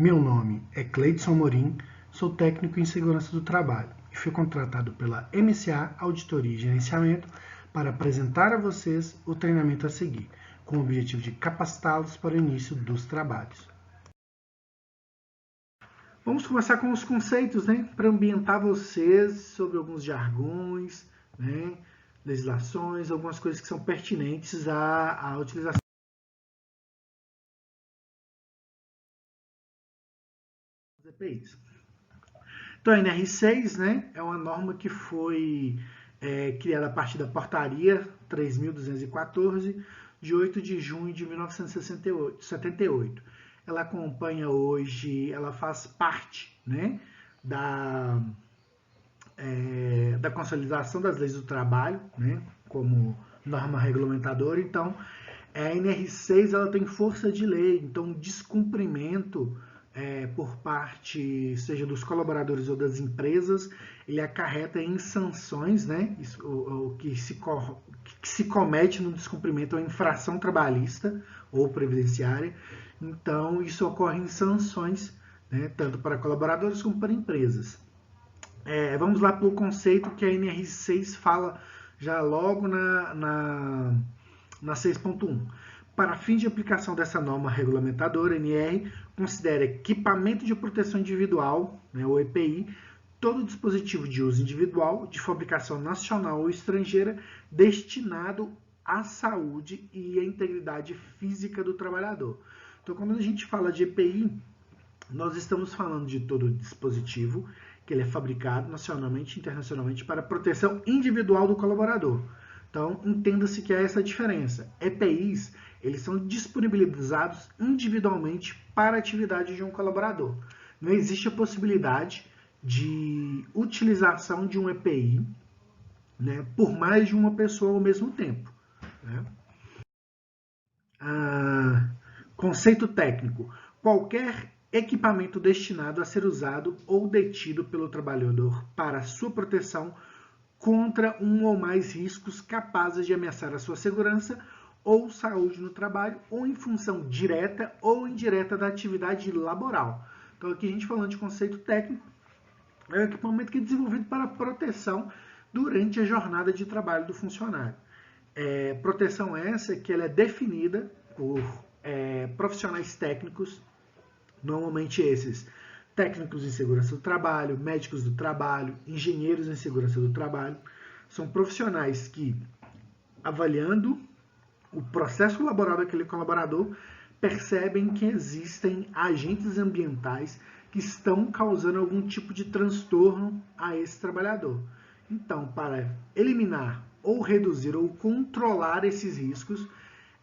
Meu nome é Cleidson Morim, sou técnico em segurança do trabalho e fui contratado pela MCA Auditoria e Gerenciamento para apresentar a vocês o treinamento a seguir, com o objetivo de capacitá-los para o início dos trabalhos. Vamos começar com os conceitos, para ambientar vocês sobre alguns jargões, legislações, algumas coisas que são pertinentes à utilização das EPIs. Então, a NR6, é uma norma que foi criada a partir da portaria 3.214, de 8 de junho de 1978. Ela acompanha hoje, ela faz parte da consolidação das leis do trabalho, como norma regulamentadora. Então, a NR6 ela tem força de lei, então descumprimento por parte, seja dos colaboradores ou das empresas, ele acarreta em sanções, o que se comete no descumprimento ou infração trabalhista ou previdenciária. Então, isso ocorre em sanções, tanto para colaboradores como para empresas. Vamos lá para o conceito que a NR6 fala já logo na 6.1. Para fins de aplicação dessa norma regulamentadora, a NR considera equipamento de proteção individual, o EPI, todo dispositivo de uso individual, de fabricação nacional ou estrangeira, destinado à saúde e à integridade física do trabalhador. Então, quando a gente fala de EPI, nós estamos falando de todo dispositivo que ele é fabricado nacionalmente e internacionalmente para proteção individual do colaborador. Então, entenda-se que é essa a diferença. EPIs, eles são disponibilizados individualmente para a atividade de um colaborador. Não existe a possibilidade de utilização de um EPI por mais de uma pessoa ao mesmo tempo. Conceito técnico. Qualquer equipamento destinado a ser usado ou detido pelo trabalhador para sua proteção contra um ou mais riscos capazes de ameaçar a sua segurança ou saúde no trabalho, ou em função direta ou indireta da atividade laboral. Então, aqui a gente falando de conceito técnico, é o equipamento que é desenvolvido para proteção durante a jornada de trabalho do funcionário. Proteção essa que ela é definida por profissionais técnicos, normalmente esses técnicos em segurança do trabalho, médicos do trabalho, engenheiros em segurança do trabalho, são profissionais que, avaliando o processo laboral daquele colaborador, percebem que existem agentes ambientais que estão causando algum tipo de transtorno a esse trabalhador. Então, para eliminar ou reduzir ou controlar esses riscos,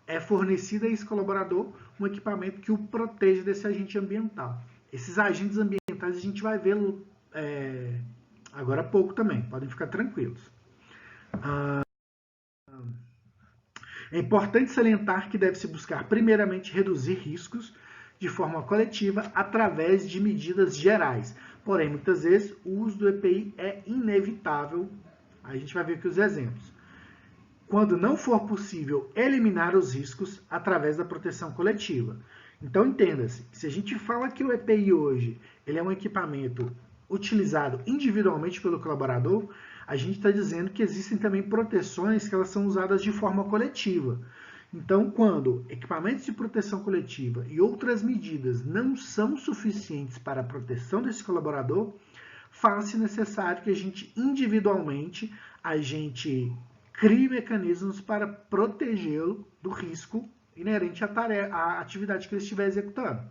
é fornecido a esse colaborador um equipamento que o proteja desse agente ambiental. Esses agentes ambientais a gente vai vê-lo agora há pouco também, podem ficar tranquilos. É importante salientar que deve-se buscar primeiramente reduzir riscos de forma coletiva através de medidas gerais. Porém, muitas vezes, o uso do EPI é inevitável. A gente vai ver aqui os exemplos. Quando não for possível eliminar os riscos através da proteção coletiva. Então, entenda-se, se a gente fala que o EPI hoje ele é um equipamento utilizado individualmente pelo colaborador, a gente está dizendo que existem também proteções que elas são usadas de forma coletiva. Então, quando equipamentos de proteção coletiva e outras medidas não são suficientes para a proteção desse colaborador, faz-se necessário que a gente individualmente, crie mecanismos para protegê-lo do risco inerente à atividade que ele estiver executando.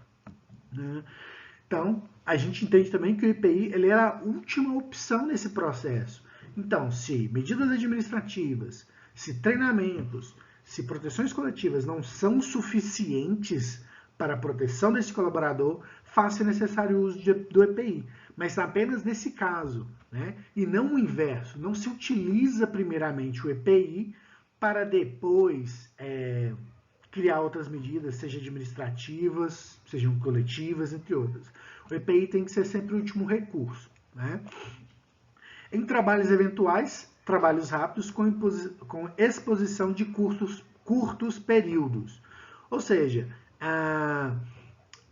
Então, a gente entende também que o EPI ele era a última opção nesse processo. Então, se medidas administrativas, se treinamentos, se proteções coletivas não são suficientes para a proteção desse colaborador, faz-se necessário o uso do EPI. Mas apenas nesse caso, e não o inverso. Não se utiliza primeiramente o EPI para depois criar outras medidas, seja administrativas, sejam coletivas, entre outras. O EPI tem que ser sempre o último recurso. Em trabalhos eventuais, trabalhos rápidos com exposição de curtos períodos. Ou seja,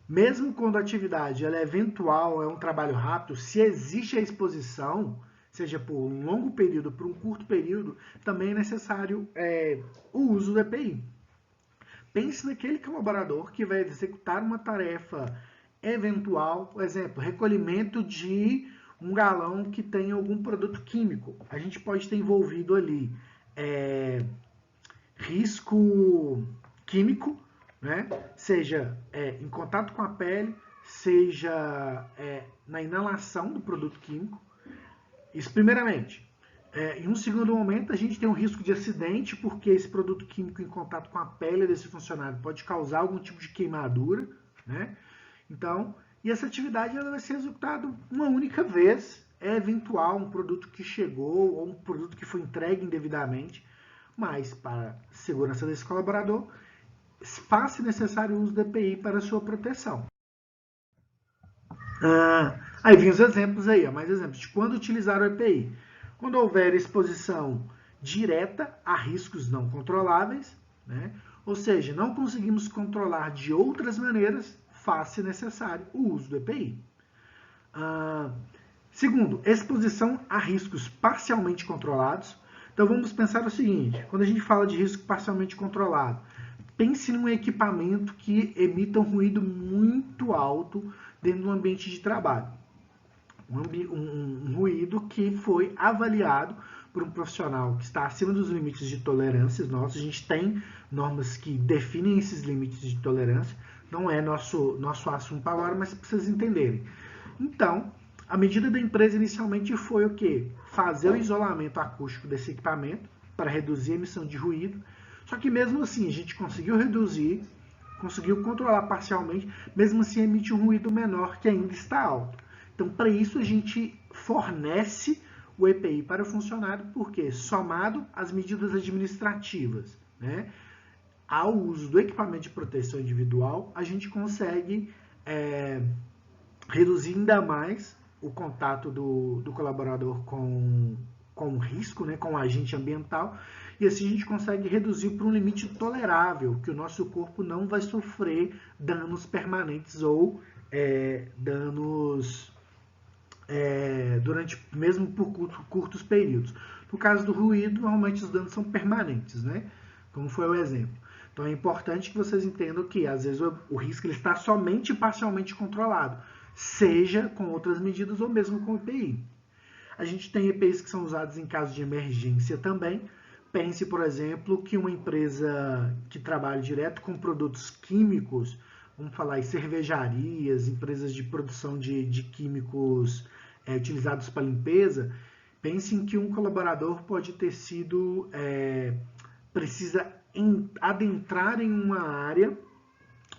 mesmo quando a atividade ela é eventual, é um trabalho rápido, se existe a exposição, seja por um longo período ou por um curto período, também é necessário o uso do EPI. Pense naquele colaborador que vai executar uma tarefa eventual, por exemplo, recolhimento de um galão que tem algum produto químico. A gente pode ter envolvido ali risco químico, né? Seja em contato com a pele, seja na inalação do produto químico. Isso primeiramente. Em um segundo momento, a gente tem um risco de acidente, porque esse produto químico em contato com a pele desse funcionário pode causar algum tipo de queimadura, né? Então, e essa atividade ela vai ser executada uma única vez. É eventual um produto que chegou ou um produto que foi entregue indevidamente, mas para a segurança desse colaborador, faz-se necessário o uso da EPI para sua proteção. Aí vem os exemplos aí, mais exemplos de quando utilizar o EPI. Quando houver exposição direta a riscos não controláveis, né? Ou seja, não conseguimos controlar de outras maneiras, faz-se necessário o uso do EPI. Segundo, exposição a riscos parcialmente controlados. Então vamos pensar o seguinte, quando a gente fala de risco parcialmente controlado, pense num equipamento que emita um ruído muito alto dentro do ambiente de trabalho. Um ruído que foi avaliado por um profissional que está acima dos limites de tolerância nossos. A gente tem normas que definem esses limites de tolerância. Não é nosso assunto agora, mas para vocês entenderem. Então, a medida da empresa inicialmente foi o quê? Fazer o isolamento acústico desse equipamento para reduzir a emissão de ruído. Só que mesmo assim, a gente conseguiu reduzir, conseguiu controlar parcialmente, mesmo assim emite um ruído menor que ainda está alto. Então, para isso, a gente fornece o EPI para o funcionário, porque somado às medidas administrativas, né, ao uso do equipamento de proteção individual, a gente consegue reduzir ainda mais o contato do colaborador com o risco, né, com o agente ambiental, e assim a gente consegue reduzir para um limite tolerável, que o nosso corpo não vai sofrer danos permanentes ou danos durante, mesmo por curtos períodos. No caso do ruído, normalmente os danos são permanentes, né? Como foi o exemplo. Então é importante que vocês entendam que, às vezes, o risco ele está somente parcialmente controlado, seja com outras medidas ou mesmo com EPI. A gente tem EPIs que são usados em caso de emergência também. Pense, por exemplo, que uma empresa que trabalha direto com produtos químicos, vamos falar em cervejarias, empresas de produção de químicos utilizados para limpeza, pense em que um colaborador pode ter sido, precisa adentrar em uma área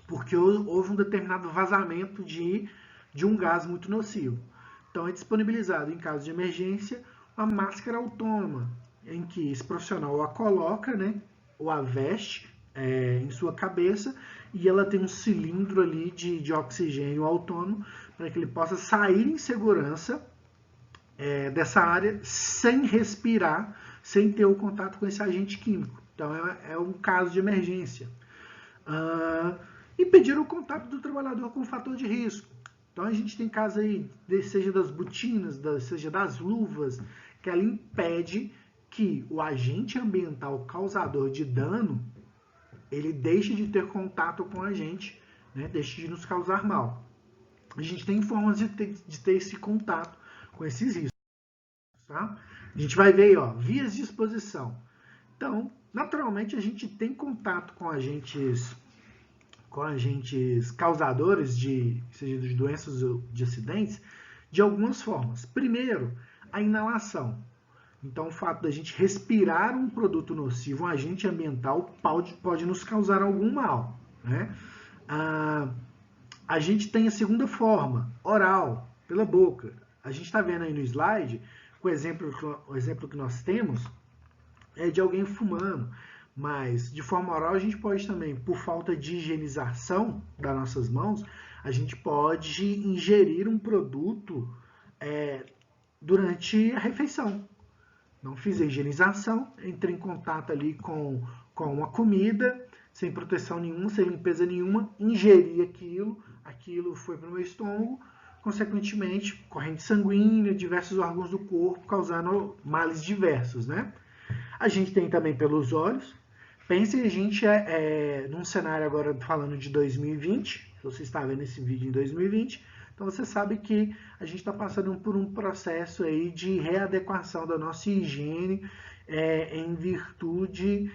porque houve um determinado vazamento de um gás muito nocivo. Então é disponibilizado, em caso de emergência, uma máscara autônoma, em que esse profissional a coloca, né, ou a veste em sua cabeça, e ela tem um cilindro ali de oxigênio autônomo, para que ele possa sair em segurança dessa área sem respirar, sem ter o contato com esse agente químico. Então é um caso de emergência. Impedir o contato do trabalhador com o fator de risco. Então a gente tem casos aí, seja das botinas, seja das luvas, que ela impede que o agente ambiental causador de dano, ele deixe de ter contato com a gente, né, deixe de nos causar mal. A gente tem formas de ter esse contato com esses riscos. Tá? A gente vai ver aí, ó, vias de exposição. Então, naturalmente, a gente tem contato com agentes causadores seja de doenças ou de acidentes, de algumas formas. Primeiro, a inalação. Então, o fato da gente respirar um produto nocivo, um agente ambiental, pode nos causar algum mal. Né? A gente tem a segunda forma, oral, pela boca. A gente está vendo aí no slide, o exemplo que nós temos é de alguém fumando. Mas, de forma oral, a gente pode também, por falta de higienização das nossas mãos, a gente pode ingerir um produto durante a refeição. Não fiz a higienização, entrei em contato ali com uma comida, sem proteção nenhuma, sem limpeza nenhuma, ingeri aquilo, aquilo foi para o meu estômago, consequentemente, corrente sanguínea, diversos órgãos do corpo, causando males diversos, né? A gente tem também pelos olhos. Pense, a gente num cenário agora falando de 2020, se você está vendo esse vídeo em 2020, então você sabe que a gente está passando por um processo aí de readequação da nossa higiene em virtude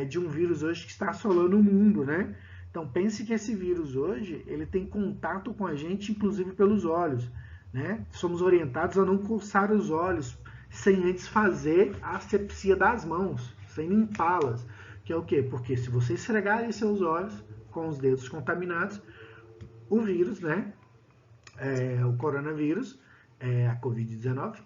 de um vírus hoje que está assolando o mundo, né? Então pense que esse vírus hoje, ele tem contato com a gente, inclusive pelos olhos, né? Somos orientados a não coçar os olhos sem antes fazer a asepsia das mãos, sem limpá-las. Que é o quê? Porque se você esfregar seus olhos com os dedos contaminados, o vírus, né? O coronavírus, a Covid-19,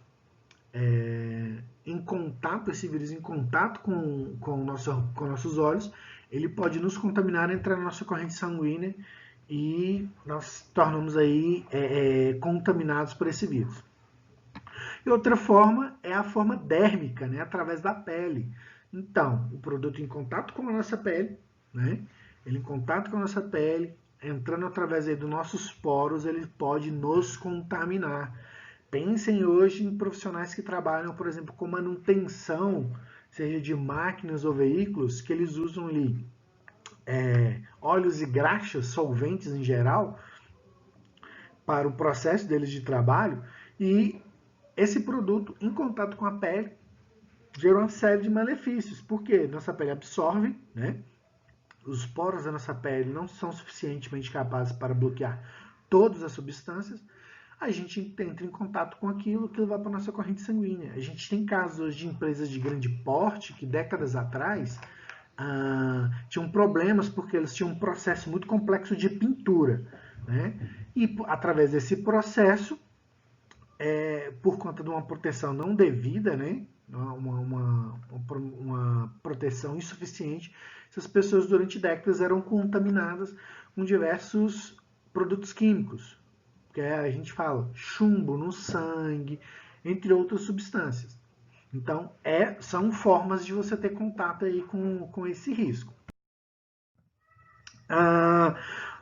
em contato, esse vírus em contato com nossos olhos, ele pode nos contaminar, entrar na nossa corrente sanguínea e nós tornamos aí contaminados por esse vírus. E outra forma é a forma dérmica, né, através da pele. Então, o produto em contato com a nossa pele, né, ele em contato com a nossa pele, entrando através aí dos nossos poros, ele pode nos contaminar. Pensem hoje em profissionais que trabalham, por exemplo, com manutenção, seja de máquinas ou veículos, que eles usam ali óleos e graxas, solventes em geral, para o processo deles de trabalho, e esse produto, em contato com a pele, gera uma série de malefícios. Por quê? Nossa pele absorve, né? Os poros da nossa pele não são suficientemente capazes para bloquear todas as substâncias. A gente entra em contato com aquilo que vai para a nossa corrente sanguínea. A gente tem casos hoje de empresas de grande porte que décadas atrás tinham problemas porque eles tinham um processo muito complexo de pintura, né? E através desse processo, por conta de uma proteção não devida, né? Uma proteção insuficiente, essas pessoas durante décadas eram contaminadas com diversos produtos químicos, que a gente fala chumbo no sangue, entre outras substâncias. Então, são formas de você ter contato aí com esse risco.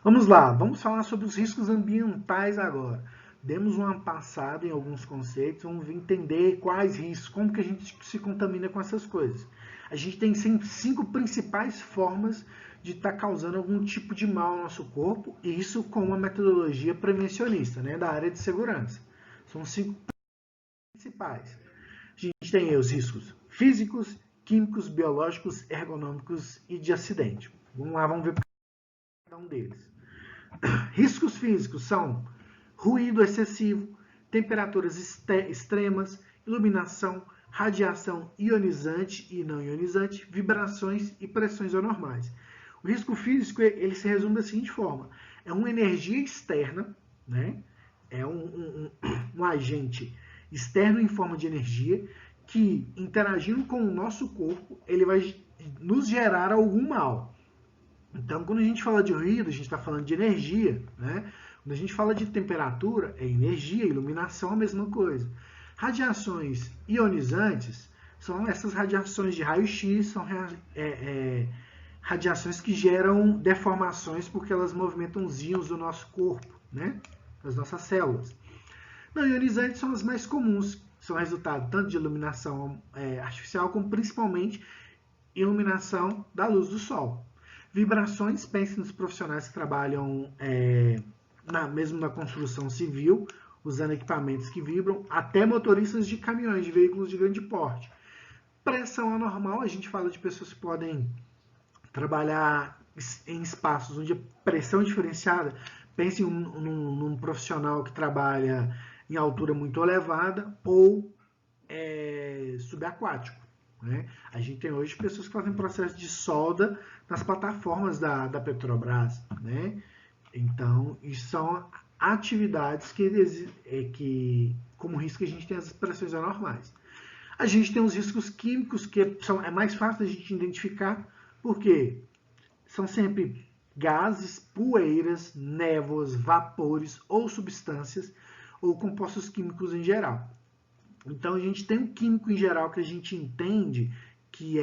Vamos lá, vamos falar sobre os riscos ambientais agora. Demos uma passada em alguns conceitos, vamos entender quais riscos, como que a gente se contamina com essas coisas. A gente tem 5 principais formas de estar causando algum tipo de mal ao nosso corpo, e isso com uma metodologia prevencionista, né, da área de segurança. São 5 principais. A gente tem os riscos físicos, químicos, biológicos, ergonômicos e de acidente. Vamos lá, vamos ver cada um deles. Riscos físicos são ruído excessivo, temperaturas extremas, iluminação, radiação ionizante e não ionizante, vibrações e pressões anormais. O risco físico ele se resume da seguinte forma: é uma energia externa, né? É um agente externo em forma de energia que, interagindo com o nosso corpo, ele vai nos gerar algum mal. Então, quando a gente fala de ruído, a gente está falando de energia, né? Quando a gente fala de temperatura, é energia, iluminação, a mesma coisa. Radiações ionizantes são essas radiações de raio-x, são radiações que geram deformações porque elas movimentam os íons do nosso corpo, né? Das nossas células. Não ionizantes são as mais comuns, são resultado tanto de iluminação artificial, como principalmente iluminação da luz do sol. Vibrações, pense nos profissionais que trabalham mesmo na construção civil, usando equipamentos que vibram, até motoristas de caminhões, de veículos de grande porte. Pressão anormal, a gente fala de pessoas que podem trabalhar em espaços onde a pressão é diferenciada. Pense num profissional que trabalha em altura muito elevada ou subaquático. Né? A gente tem hoje pessoas que fazem processo de solda nas plataformas da Petrobras. Né? Então, isso são atividades que, como risco, a gente tem as pressões anormais. A gente tem os riscos químicos, que é mais fácil a gente identificar, porque são sempre gases, poeiras, névoas, vapores ou substâncias, ou compostos químicos em geral. Então, a gente tem um químico em geral que a gente entende que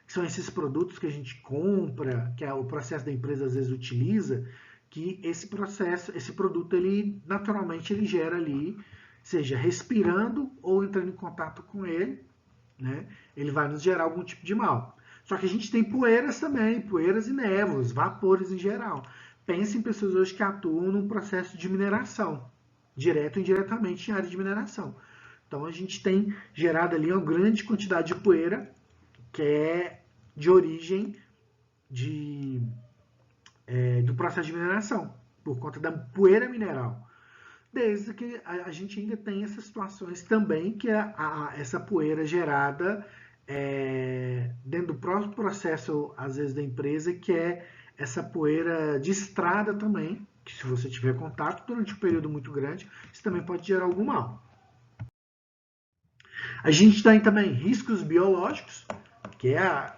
são esses produtos que a gente compra, que o processo da empresa às vezes utiliza, que esse processo, esse produto, ele naturalmente ele gera ali, seja respirando ou entrando em contato com ele, né? Ele vai nos gerar algum tipo de mal. Só que a gente tem poeiras também, poeiras e névoas, vapores em geral. Pense em pessoas hoje que atuam num processo de mineração, direto ou indiretamente em área de mineração. Então a gente tem gerado ali uma grande quantidade de poeira que é de origem do processo de mineração, por conta da poeira mineral. Desde que a gente ainda tem essas situações também, que é essa poeira gerada dentro do próprio processo, às vezes, da empresa, que é essa poeira de estrada também, que se você tiver contato durante um período muito grande, isso também pode gerar algum mal. A gente tem também riscos biológicos, que é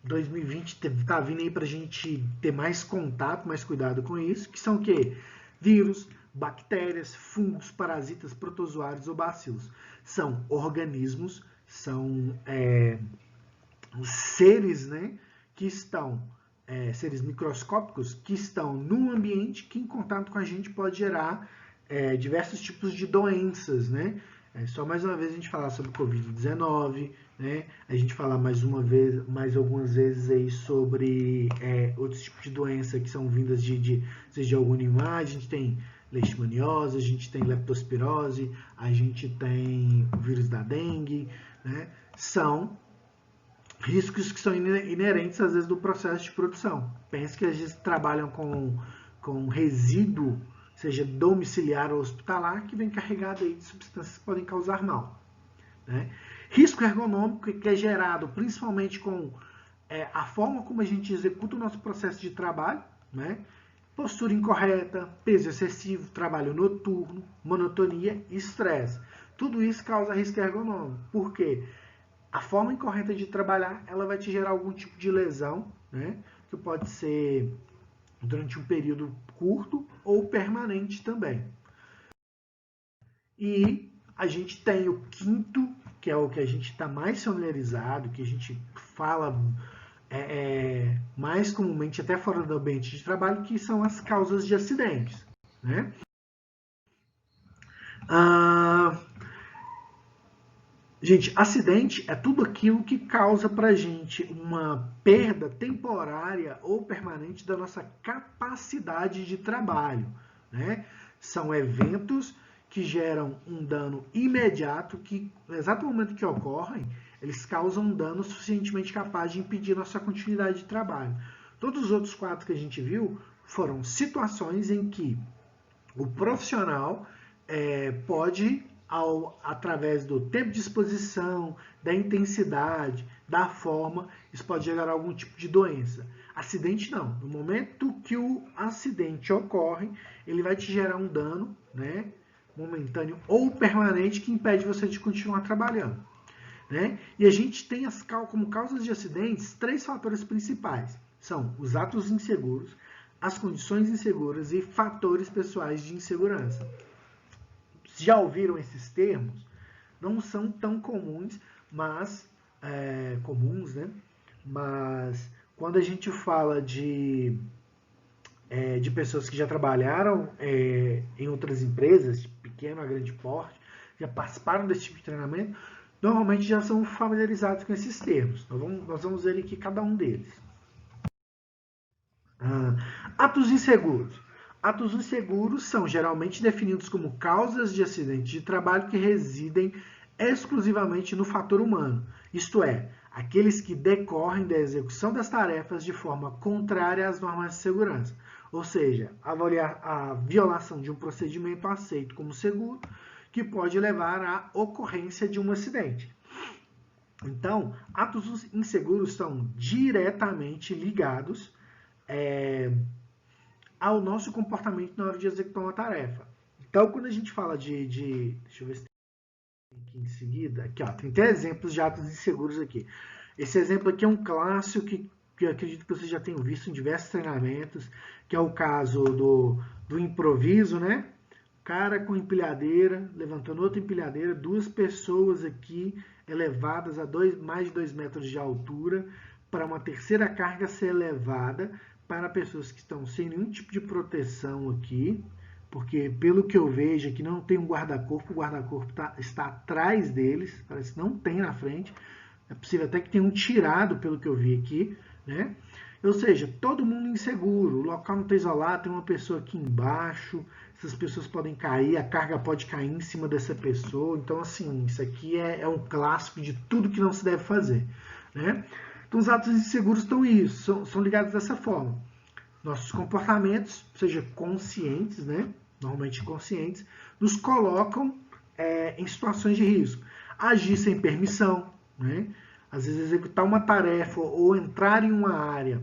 2020 está vindo aí para a gente ter mais contato, mais cuidado com isso, que são o quê? Vírus, bactérias, fungos, parasitas, protozoários ou bacilos. São organismos, são seres, né, que estão, seres microscópicos, que estão no ambiente, que em contato com a gente pode gerar diversos tipos de doenças, né? Só mais uma vez a gente falar sobre Covid-19, né? A gente falar mais algumas vezes aí sobre outros tipos de doença que são vindas seja de algum animal. A gente tem leishmaniose, a gente tem leptospirose, a gente tem o vírus da dengue, né? São riscos que são inerentes às vezes do processo de produção. Pense que às vezes trabalham com resíduo, seja domiciliar ou hospitalar, que vem carregado aí de substâncias que podem causar mal, né? Risco ergonômico, que é gerado principalmente com a forma como a gente executa o nosso processo de trabalho, né? Postura incorreta, peso excessivo, trabalho noturno, monotonia e estresse. Tudo isso causa risco ergonômico. Por quê? A forma incorreta de trabalhar, ela vai te gerar algum tipo de lesão, né? Que pode ser durante um período curto ou permanente também. E a gente tem o quinto, que é o que a gente está mais familiarizado, que a gente fala mais comumente até fora do ambiente de trabalho, que são as causas de acidentes, né? Gente, acidente é tudo aquilo que causa para a gente uma perda temporária ou permanente da nossa capacidade de trabalho, né? São eventos que geram um dano imediato, que no exato momento que ocorrem, eles causam um dano suficientemente capaz de impedir nossa continuidade de trabalho. Todos os outros quatro que a gente viu foram situações em que o profissional pode, através do tempo de exposição, da intensidade, da forma, isso pode gerar algum tipo de doença. Acidente não. No momento que o acidente ocorre, ele vai te gerar um dano, né, momentâneo ou permanente, que impede você de continuar trabalhando, né? E a gente tem como causas de acidentes 3 fatores principais. São os atos inseguros, as condições inseguras e fatores pessoais de insegurança. Já ouviram esses termos? Não são tão comuns, mas comuns, né? Mas quando a gente fala de pessoas que já trabalharam em outras empresas, de pequeno a grande porte, já participaram desse tipo de treinamento, normalmente já são familiarizados com esses termos. Nós vamos ver aqui cada um deles. Atos inseguros. Atos inseguros são geralmente definidos como causas de acidente de trabalho que residem exclusivamente no fator humano, isto é, aqueles que decorrem da execução das tarefas de forma contrária às normas de segurança, ou seja, a violação de um procedimento aceito como seguro, que pode levar à ocorrência de um acidente. Então, atos inseguros estão diretamente ligados ao nosso comportamento na hora de executar uma tarefa. Então, quando a gente fala deixa eu ver se tem aqui em seguida. Aqui, ó, tem até exemplos de atos inseguros aqui. Esse exemplo aqui é um clássico que eu acredito que vocês já tenham visto em diversos treinamentos, que é o caso do improviso, né? Cara com empilhadeira, levantando outra empilhadeira, 2 pessoas aqui elevadas a mais de 2 metros de altura, para uma terceira carga ser elevada para pessoas que estão sem nenhum tipo de proteção aqui, porque pelo que eu vejo aqui não tem um guarda-corpo, o guarda-corpo está atrás deles, parece que não tem na frente, é possível até que tenha um tirado pelo que eu vi aqui, né? Ou seja, todo mundo inseguro, o local não está isolado, tem uma pessoa aqui embaixo, essas pessoas podem cair, a carga pode cair em cima dessa pessoa, então assim, isso aqui é um clássico de tudo que não se deve fazer, né? Então os atos inseguros estão isso, são ligados dessa forma. Nossos comportamentos, seja conscientes, né? Normalmente conscientes, nos colocam em situações de risco. Agir sem permissão, né? Às vezes executar uma tarefa ou entrar em uma área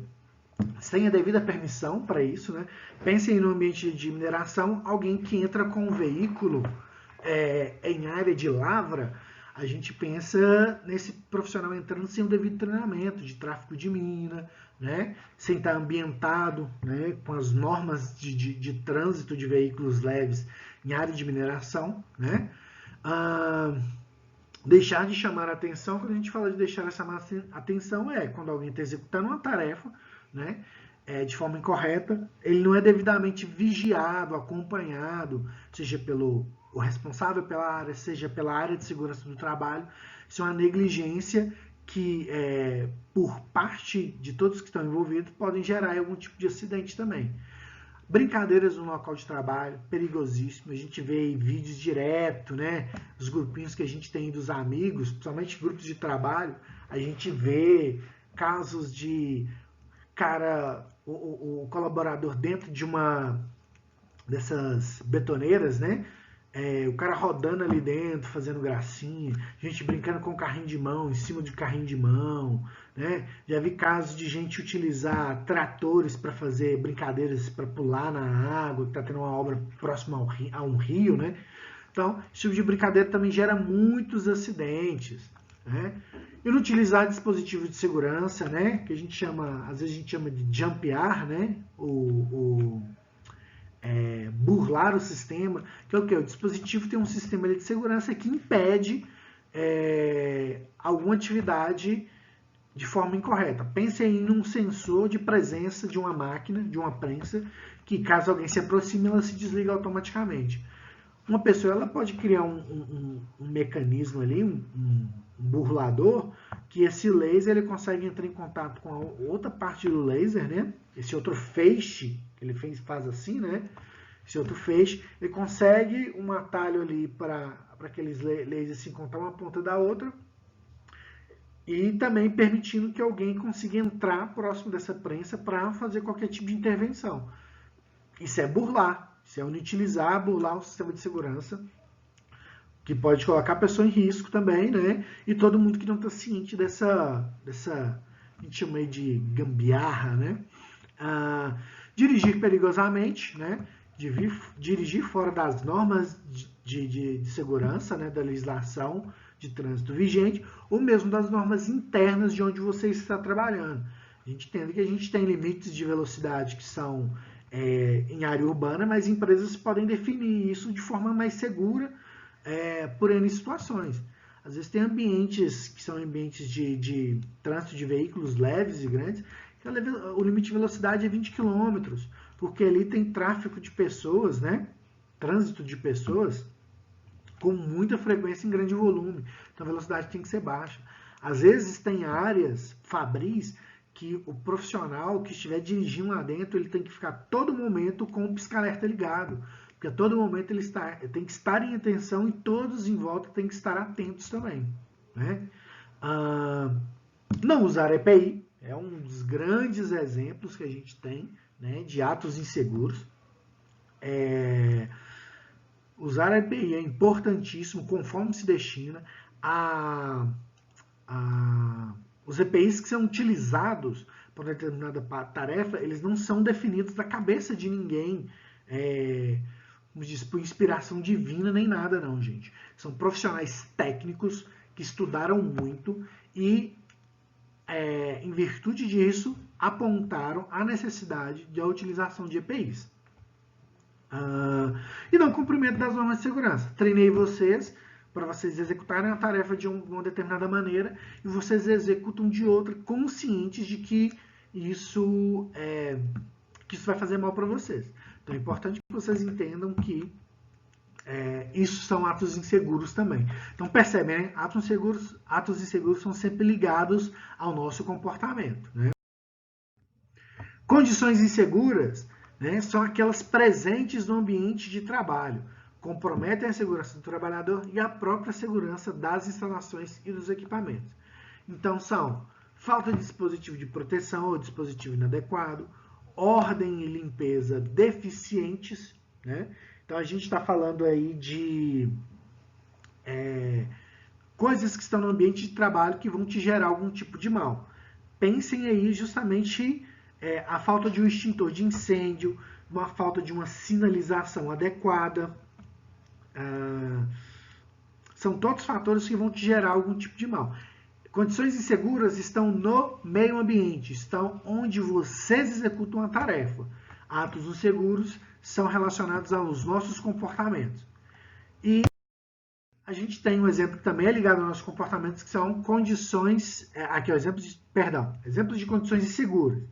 sem a devida permissão para isso, né? Pensem no ambiente de mineração, alguém que entra com um veículo em área de lavra, a gente pensa nesse profissional entrando sem o devido treinamento de tráfico de mina, né? Sem estar ambientado, né? Com as normas de trânsito de veículos leves em área de mineração, né? Deixar de chamar a atenção, quando a gente fala de deixar de chamar a atenção, quando alguém está executando uma tarefa, né, de forma incorreta, ele não é devidamente vigiado, acompanhado, seja pelo o responsável pela área, seja pela área de segurança do trabalho. Isso é uma negligência que, por parte de todos que estão envolvidos, podem gerar algum tipo de acidente também. Brincadeiras no local de trabalho, perigosíssimo. A gente vê em vídeos direto, né? Os grupinhos que a gente tem dos amigos, principalmente grupos de trabalho, a gente vê casos de o colaborador dentro de uma dessas betoneiras, né? O cara rodando ali dentro, fazendo gracinha, gente brincando com carrinho de mão, em cima de carrinho de mão, né? Já vi casos de gente utilizar tratores para fazer brincadeiras, para pular na água, que está tendo uma obra próxima a um rio, né? Então, esse tipo de brincadeira também gera muitos acidentes, né? E não utilizar dispositivos de segurança, né? Que a gente chama, às vezes a gente chama de jumpear, né? Burlar o sistema, que é o que? O dispositivo tem um sistema de segurança que impede alguma atividade de forma incorreta. Pense em um sensor de presença de uma máquina, de uma prensa, que caso alguém se aproxime, ela se desliga automaticamente. Uma pessoa ela pode criar um mecanismo ali, um burlador, que esse laser ele consegue entrar em contato com a outra parte do laser, né? Esse outro feixe, que ele faz assim, né? Esse outro feixe, ele consegue um atalho ali para aqueles lasers se encontrar uma ponta da outra e também permitindo que alguém consiga entrar próximo dessa prensa para fazer qualquer tipo de intervenção. Isso é burlar, isso é inutilizar, burlar o sistema de segurança, que pode colocar a pessoa em risco também, né? E todo mundo que não está ciente dessa, a gente chama aí de gambiarra, né? Dirigir perigosamente, né? Dirigir fora das normas de segurança, né? Da legislação de trânsito vigente, ou mesmo das normas internas de onde você está trabalhando. A gente entende que a gente tem limites de velocidade que são em área urbana, mas empresas podem definir isso de forma mais segura por N situações. Às vezes tem ambientes que são ambientes de trânsito de veículos leves e grandes, que o limite de velocidade é 20 km, porque ali tem tráfego de pessoas, né? Trânsito de pessoas, com muita frequência em grande volume. Então a velocidade tem que ser baixa. Às vezes tem áreas fabris que o profissional que estiver dirigindo lá dentro, ele tem que ficar todo momento com o pisca-alerta ligado. Porque a todo momento ele tem que estar em atenção e todos em volta têm que estar atentos também, né? Não usar EPI é um dos grandes exemplos que a gente tem, né, de atos inseguros. Usar a EPI é importantíssimo, conforme se destina. Os EPIs que são utilizados para determinada tarefa, eles não são definidos da cabeça de ninguém, como diz, por inspiração divina nem nada não, gente. São profissionais técnicos que estudaram muito e, em virtude disso, apontaram a necessidade da utilização de EPIs. E não cumprimento das normas de segurança. Treinei vocês para vocês executarem a tarefa de uma determinada maneira e vocês executam de outra, conscientes de que que isso vai fazer mal para vocês. Então é importante que vocês entendam que isso são atos inseguros também. Então percebem, né? Atos inseguros são sempre ligados ao nosso comportamento, né? Condições inseguras, né, são aquelas presentes no ambiente de trabalho, comprometem a segurança do trabalhador e a própria segurança das instalações e dos equipamentos. Então são falta de dispositivo de proteção ou dispositivo inadequado, ordem e limpeza deficientes, né? Então a gente está falando aí de coisas que estão no ambiente de trabalho que vão te gerar algum tipo de mal. Pensem aí justamente a falta de um extintor de incêndio, uma falta de uma sinalização adequada. São todos fatores que vão te gerar algum tipo de mal. Condições inseguras estão no meio ambiente, estão onde vocês executam a tarefa. Atos inseguros são relacionados aos nossos comportamentos. E a gente tem um exemplo que também é ligado aos nossos comportamentos, que são condições, aqui é o exemplos de condições inseguras.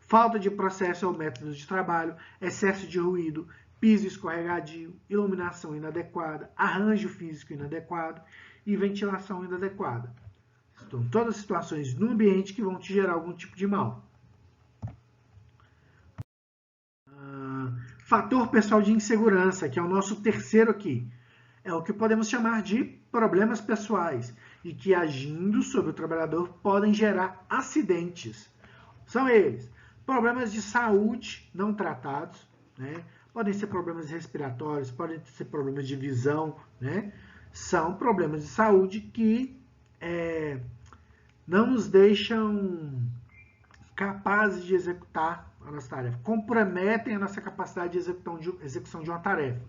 Falta de processo ou métodos de trabalho, excesso de ruído, piso escorregadio, iluminação inadequada, arranjo físico inadequado e ventilação inadequada. São todas situações no ambiente que vão te gerar algum tipo de mal. Fator pessoal de insegurança, que é o nosso terceiro aqui. É o que podemos chamar de problemas pessoais e que, agindo sobre o trabalhador, podem gerar acidentes. São eles: problemas de saúde não tratados, né? Podem ser problemas respiratórios, podem ser problemas de visão, né? São problemas de saúde que não nos deixam capazes de executar a nossa tarefa, comprometem a nossa capacidade de execução de uma tarefa.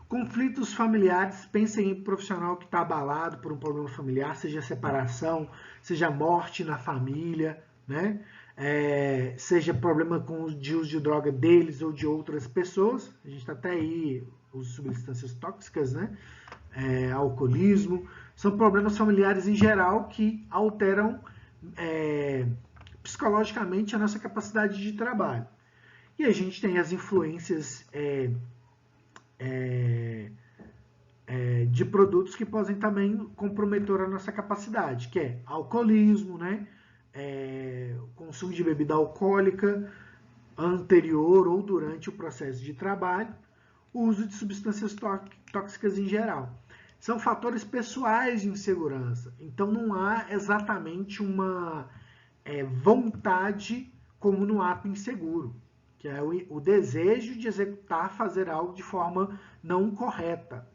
Conflitos familiares, pensem em um profissional que está abalado por um problema familiar, seja separação, seja morte na família, né? Seja problema de uso de droga deles ou de outras pessoas. A gente está até aí, uso de substâncias tóxicas, né? Alcoolismo. São problemas familiares em geral que alteram psicologicamente a nossa capacidade de trabalho. E a gente tem as influências de produtos que podem também comprometer a nossa capacidade, que é alcoolismo, né? Consumo de bebida alcoólica anterior ou durante o processo de trabalho, o uso de substâncias tóxicas em geral. São fatores pessoais de insegurança, então não há exatamente uma vontade como no ato inseguro, que é o desejo de executar, fazer algo de forma não correta,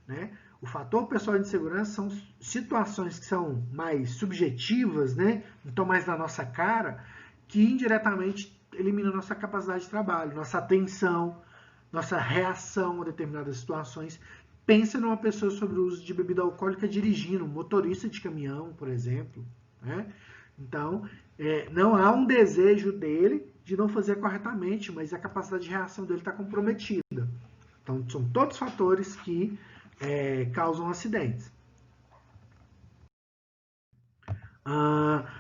né? O fator pessoal de insegurança são situações que são mais subjetivas, né? Então mais na nossa cara, que indiretamente eliminam nossa capacidade de trabalho, nossa atenção, nossa reação a determinadas situações. Pensa numa pessoa sobre o uso de bebida alcoólica dirigindo, um motorista de caminhão, por exemplo, né? Então, não há um desejo dele de não fazer corretamente, mas a capacidade de reação dele está comprometida. Então, são todos fatores que causam acidentes.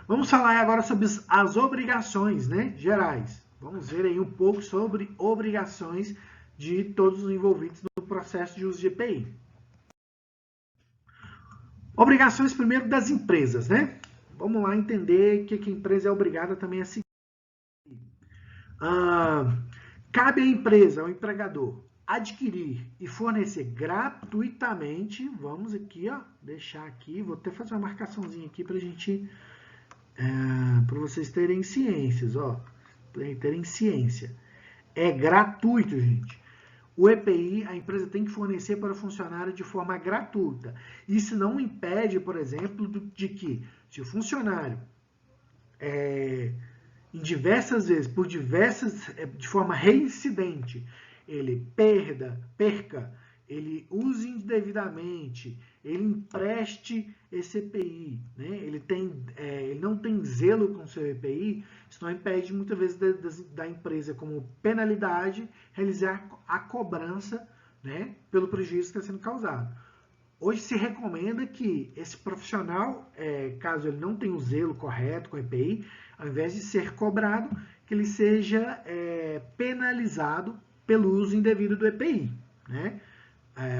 Vamos falar agora sobre as obrigações, né, gerais. Vamos ver aí um pouco sobre obrigações de todos os envolvidos no processo de uso de EPI. Obrigações primeiro das empresas, né? Vamos lá entender o que a empresa é obrigada também a seguir. Cabe à empresa, ao empregador, adquirir e fornecer gratuitamente, vamos aqui, ó, deixar aqui, vou até fazer uma marcaçãozinha aqui para a gente, para vocês terem ciências, ó, terem ciência. É gratuito, gente. O EPI, a empresa tem que fornecer para o funcionário de forma gratuita. Isso não impede, por exemplo, de que, se o funcionário, em diversas vezes, de forma reincidente, ele perca, ele use indevidamente, ele empreste esse EPI, né? Ele não tem zelo com o seu EPI, isso não impede muitas vezes da empresa, como penalidade, realizar a cobrança, né, pelo prejuízo que está sendo causado. hoje se recomenda que esse profissional, caso ele não tenha o zelo correto com a EPI, ao invés de ser cobrado, que ele seja penalizado pelo uso indevido do EPI, né?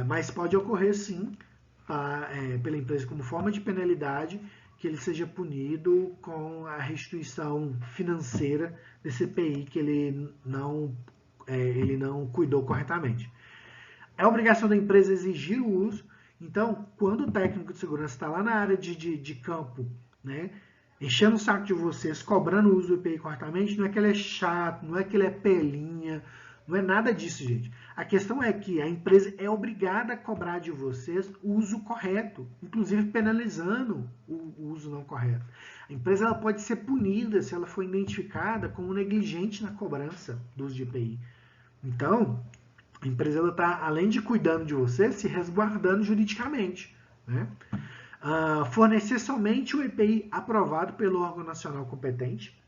Mas pode ocorrer sim, pela empresa como forma de penalidade, que ele seja punido com a restituição financeira desse EPI que ele não cuidou corretamente. É obrigação da empresa exigir o uso. Então, quando o técnico de segurança está lá na área de campo, né, enchendo o saco de vocês, cobrando o uso do EPI corretamente, não é que ele é chato, não é que ele é pelinha, não é nada disso, gente. A questão é que a empresa é obrigada a cobrar de vocês o uso correto, inclusive penalizando o uso não correto. A empresa ela pode ser punida se ela for identificada como negligente na cobrança do uso de EPI. Então, a empresa está, além de cuidando de você, se resguardando juridicamente, né? Fornecer somente o EPI aprovado pelo órgão nacional competente.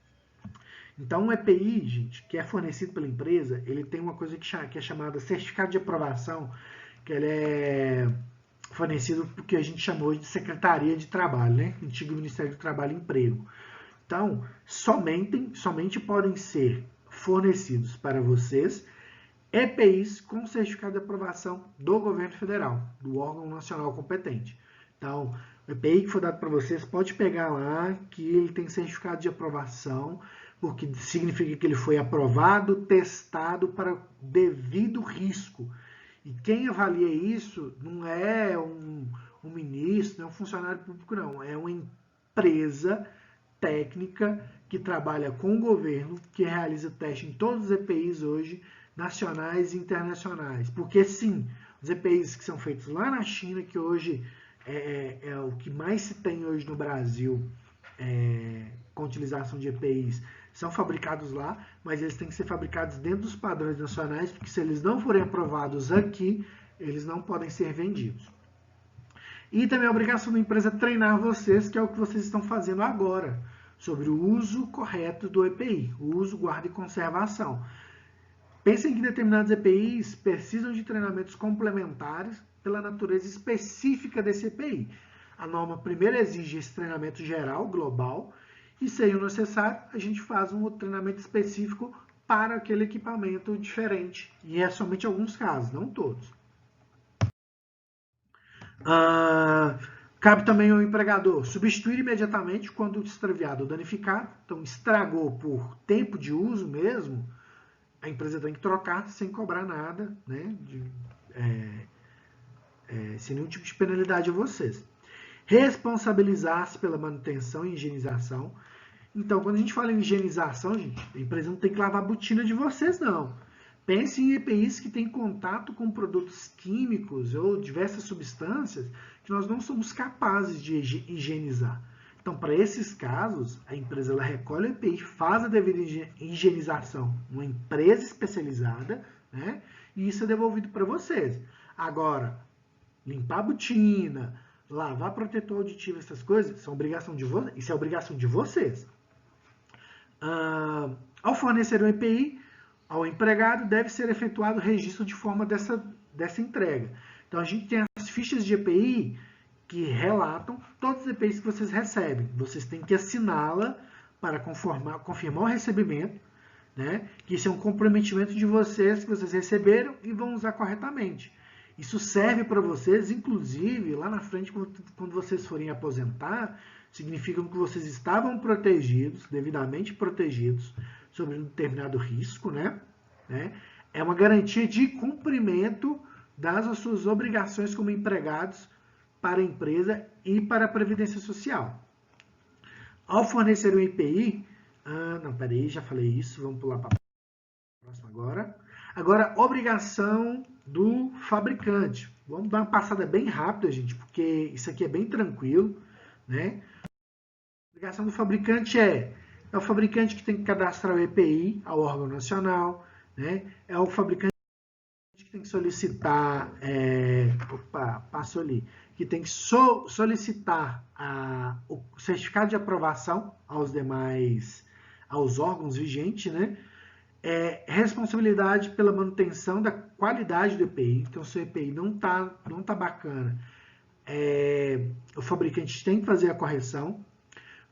Então, o EPI, gente, que é fornecido pela empresa, ele tem uma coisa que é chamada certificado de aprovação, que ele é fornecido por que a gente chamou de Secretaria de Trabalho, né? Antigo Ministério do Trabalho e Emprego. Então, somente podem ser fornecidos para vocês EPIs com certificado de aprovação do governo federal, do órgão nacional competente. Então, o EPI que for dado para vocês, pode pegar lá que ele tem certificado de aprovação, porque significa que ele foi aprovado, testado para devido risco. E quem avalia isso não é um ministro, não é um funcionário público, não. É uma empresa técnica que trabalha com o governo, que realiza teste em todos os EPIs hoje, nacionais e internacionais. Porque sim, os EPIs que são feitos lá na China, que hoje é o que mais se tem hoje no Brasil, com utilização de EPIs, são fabricados lá, mas eles têm que ser fabricados dentro dos padrões nacionais, porque se eles não forem aprovados aqui, eles não podem ser vendidos. E também a obrigação da empresa treinar vocês, que é o que vocês estão fazendo agora, sobre o uso correto do EPI, o uso, guarda e conservação. Pensem que determinados EPIs precisam de treinamentos complementares pela natureza específica desse EPI. A norma primeiro exige esse treinamento geral, global, e se o necessário, a gente faz um outro treinamento específico para aquele equipamento diferente. E é somente alguns casos, não todos. Cabe também ao empregador substituir imediatamente quando extraviado ou danificado. Então, estragou por tempo de uso mesmo, a empresa tem que trocar sem cobrar nada, né? Sem nenhum tipo de penalidade a vocês. Responsabilizar-se pela manutenção e higienização. Então, quando a gente fala em higienização, gente, a empresa não tem que lavar a botina de vocês, não. Pense em EPIs que têm contato com produtos químicos ou diversas substâncias que nós não somos capazes de higienizar. Então, para esses casos, a empresa ela recolhe o EPI, faz a devida higienização numa empresa especializada, né? E isso é devolvido para vocês. Agora, limpar a botina, lavar protetor auditivo, essas coisas, são obrigação de vocês. Isso é obrigação de vocês. Ao fornecer um EPI ao empregado, deve ser efetuado o registro de forma dessa entrega. Então, a gente tem as fichas de EPI que relatam todos os EPIs que vocês recebem. Vocês têm que assiná-la para confirmar o recebimento, né? Que isso é um comprometimento de vocês que vocês receberam e vão usar corretamente. Isso serve para vocês, inclusive, lá na frente, quando vocês forem aposentar, significa que vocês estavam protegidos, devidamente protegidos, sobre um determinado risco, né? É uma garantia de cumprimento das suas obrigações como empregados para a empresa e para a Previdência Social. Ao fornecer um EPI, já falei isso, vamos pular para a próxima agora. Agora, obrigação do fabricante. Vamos dar uma passada bem rápida, gente, porque isso aqui é bem tranquilo, né? A obrigação do fabricante é o fabricante que tem que cadastrar o EPI ao órgão nacional, né? É o fabricante que tem que solicitar, passou ali, que tem que solicitar o certificado de aprovação aos órgãos vigentes, né? Responsabilidade pela manutenção da qualidade do EPI. Então, se o EPI não tá bacana, o fabricante tem que fazer a correção.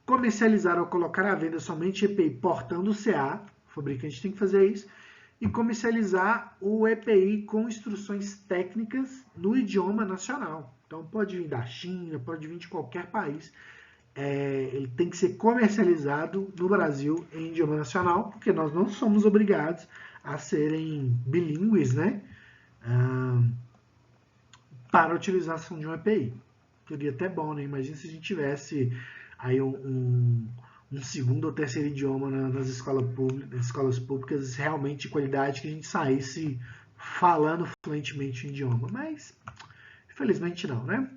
Comercializar ou colocar à venda somente EPI portando o CA, o fabricante tem que fazer isso. E comercializar o EPI com instruções técnicas no idioma nacional. Então pode vir da China, pode vir de qualquer país. Ele tem que ser comercializado no Brasil em idioma nacional, porque nós não somos obrigados a serem bilíngues, né? Para a utilização de um EPI. Seria até bom, né? Imagina se a gente tivesse aí um segundo ou terceiro idioma nas escolas públicas realmente de qualidade, que a gente saísse falando fluentemente o idioma. Mas, infelizmente não, né?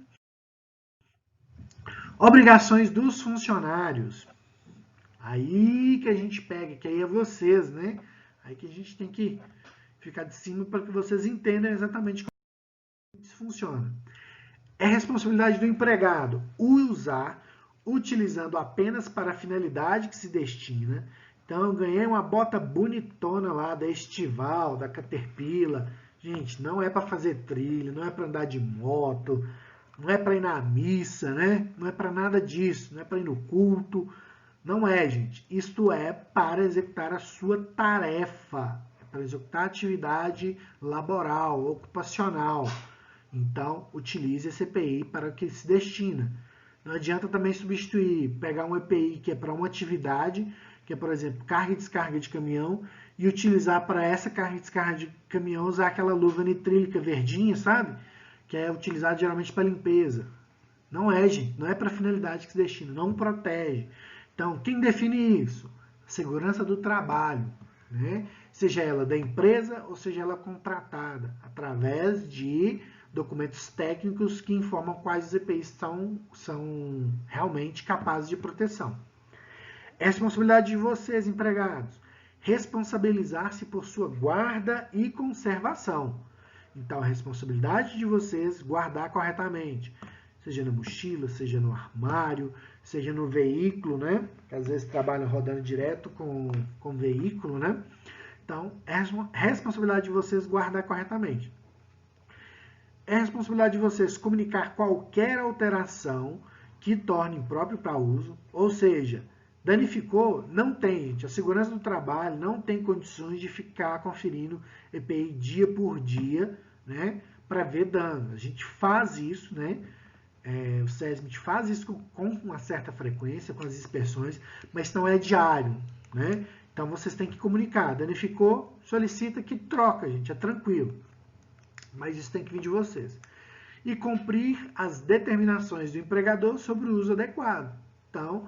Obrigações dos funcionários. Aí que a gente pega, que aí é vocês, né? Aí que a gente tem que ficar de cima para que vocês entendam exatamente como isso funciona. É responsabilidade do empregado usar, utilizando apenas para a finalidade que se destina. Então, eu ganhei uma bota bonitona lá da Estival, da Caterpillar. Gente, não é para fazer trilha, não é para andar de moto, não é para ir na missa, né? Não é para nada disso, não é para ir no culto. Não é, gente. Isto é para executar a sua tarefa, é para executar a atividade laboral, ocupacional. Então, utilize esse EPI para o que se destina. Não adianta também substituir, pegar um EPI que é para uma atividade, que é, por exemplo, carga e descarga de caminhão, e utilizar para essa carga e descarga de caminhão, usar aquela luva nitrílica verdinha, sabe? Que é utilizada geralmente para limpeza. Não é, gente. Não é para a finalidade que se destina. Não protege. Então, quem define isso? A segurança do trabalho, né? Seja ela da empresa ou seja ela contratada, através de documentos técnicos que informam quais os EPIs são realmente capazes de proteção. É responsabilidade de vocês, empregados, responsabilizar-se por sua guarda e conservação. Então, a responsabilidade de vocês guardar corretamente, seja na mochila, seja no armário, seja no veículo, né? Que às vezes trabalham rodando direto com veículo, né? Então, é responsabilidade de vocês guardar corretamente. É responsabilidade de vocês comunicar qualquer alteração que torne impróprio para uso, ou seja, danificou, não tem, gente. A segurança do trabalho não tem condições de ficar conferindo EPI dia por dia, né, para ver danos. A gente faz isso, né? O SESMIT faz isso com uma certa frequência, com as inspeções, mas não é diário, né? Então vocês têm que comunicar. Danificou, solicita que troca, gente, é tranquilo. Mas isso tem que vir de vocês. E cumprir as determinações do empregador sobre o uso adequado. Então,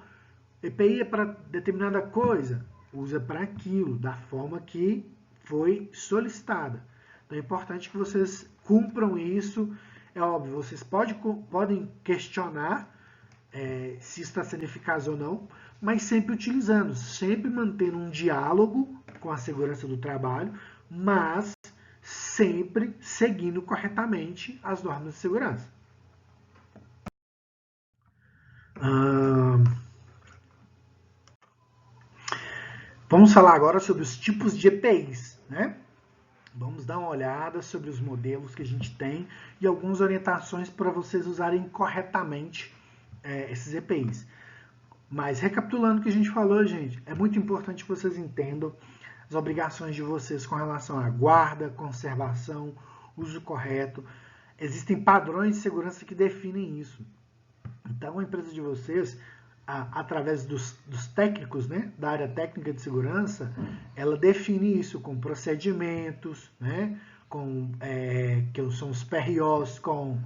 EPI é para determinada coisa, usa para aquilo, da forma que foi solicitada. Então, é importante que vocês cumpram isso. É óbvio, vocês podem questionar se está sendo eficaz ou não, mas sempre utilizando, sempre mantendo um diálogo com a segurança do trabalho, mas sempre seguindo corretamente as normas de segurança. Vamos falar agora sobre os tipos de EPIs, né? Vamos dar uma olhada sobre os modelos que a gente tem e algumas orientações para vocês usarem corretamente esses EPIs. Mas recapitulando o que a gente falou, gente, é muito importante que vocês entendam as obrigações de vocês com relação à guarda, conservação, uso correto. Existem padrões de segurança que definem isso. Então, a empresa de vocês, através dos técnicos, né, da área técnica de segurança, ela define isso com procedimentos, né, que são os PROs, com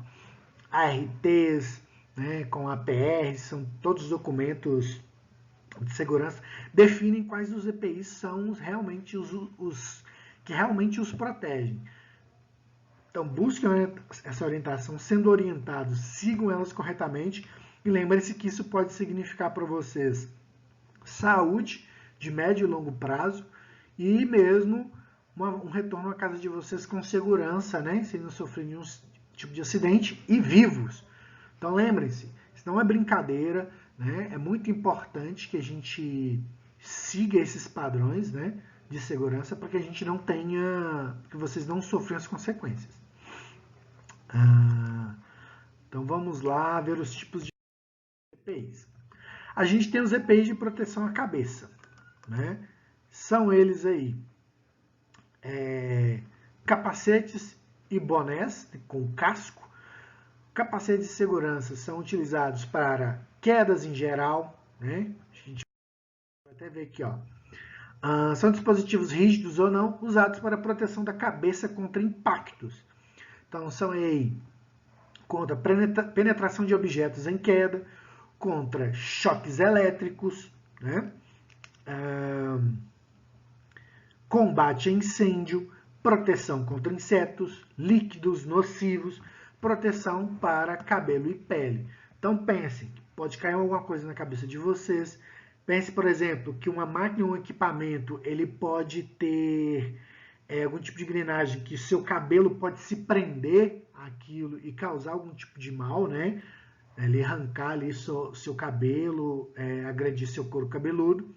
ARTs, né, com APRs, são todos documentos de segurança, definem quais os EPIs são realmente os que realmente os protegem. Então, busquem essa orientação, sendo orientados, sigam elas corretamente e lembrem-se que isso pode significar para vocês saúde de médio e longo prazo e mesmo um retorno à casa de vocês com segurança, né, sem não sofrer nenhum tipo de acidente e vivos. Então, lembrem-se, isso não é brincadeira, né? É muito importante que a gente siga esses padrões, né, de segurança para que a gente não tenha, que vocês não sofram as consequências. Então vamos lá ver os tipos de EPIs. A gente tem os EPIs de proteção à cabeça, né? São eles aí capacetes e bonés com casco. Capacetes de segurança são utilizados para quedas em geral, né? A gente vai até ver aqui, ó. São dispositivos rígidos ou não, usados para proteção da cabeça contra impactos. Então, são aí contra penetração de objetos em queda, contra choques elétricos, né? Combate a incêndio, proteção contra insetos, líquidos nocivos, proteção para cabelo e pele. Então pensem, pode cair alguma coisa na cabeça de vocês. Pense, por exemplo, que uma máquina ou um equipamento, ele pode ter algum tipo de engrenagem que seu cabelo pode se prender àquilo e causar algum tipo de mal, né? Ele arrancar ali seu cabelo, agredir seu couro cabeludo.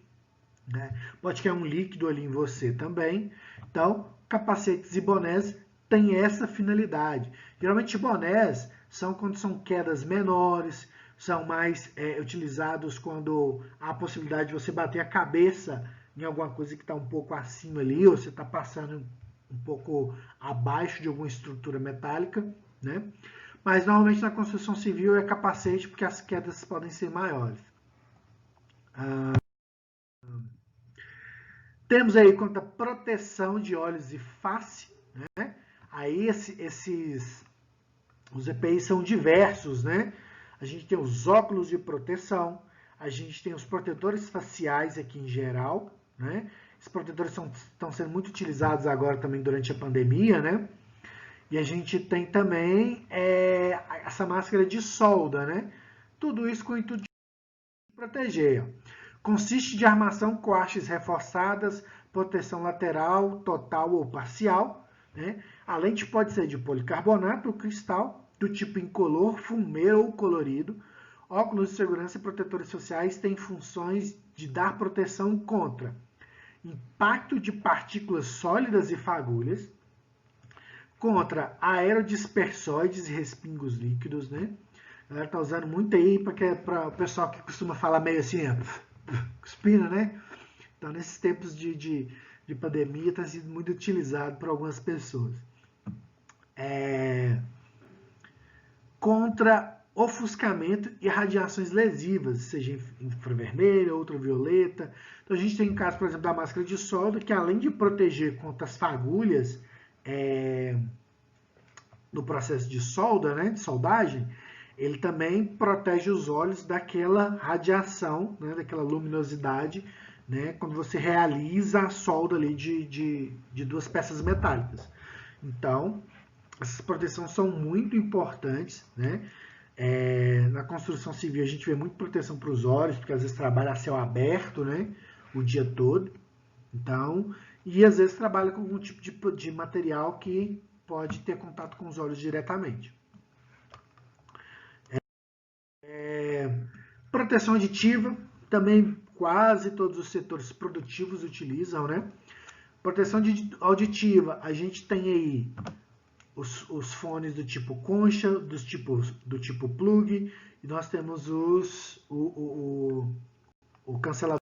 Né? Pode cair um líquido ali em você também. Então, capacetes e bonés têm essa finalidade. Geralmente, bonés são quando são quedas menores, são mais utilizados quando há a possibilidade de você bater a cabeça em alguma coisa que está um pouco acima ali, ou você está passando um pouco abaixo de alguma estrutura metálica, né? Mas normalmente na construção civil é capacete porque as quedas podem ser maiores. Temos aí quanto à proteção de olhos e face, né? Aí os EPIs são diversos, né? A gente tem os óculos de proteção, a gente tem os protetores faciais aqui em geral, né? Esses protetores estão sendo muito utilizados agora também durante a pandemia, né? E a gente tem também essa máscara de solda, né? Tudo isso com o intuito de proteger. Consiste de armação com hastes reforçadas, proteção lateral, total ou parcial. Né? A lente pode ser de policarbonato ou cristal, do tipo incolor, fumê ou colorido. Óculos de segurança e protetores sociais têm funções de dar proteção contra impacto de partículas sólidas e fagulhas, contra aerodispersóides e respingos líquidos, né? A galera tá usando muito aí para o pessoal que costuma falar meio assim, cuspina, né? Então, nesses tempos de pandemia, está sendo muito utilizado por algumas pessoas. Contra ofuscamento e radiações lesivas, seja infravermelha, ultravioleta. Então, a gente tem o caso, por exemplo, da máscara de solda, que além de proteger contra as fagulhas no processo de solda, né, de soldagem, ele também protege os olhos daquela radiação, né, daquela luminosidade, né, quando você realiza a solda ali de duas peças metálicas. Então, essas proteções são muito importantes, né? Na construção civil a gente vê muito proteção para os olhos, porque às vezes trabalha a céu aberto, né, o dia todo. Então, e às vezes trabalha com algum tipo de material que pode ter contato com os olhos diretamente. Proteção aditiva, também quase todos os setores produtivos utilizam, né? Proteção auditiva, a gente tem aí os fones do tipo concha, do tipo plug, e nós temos o cancelador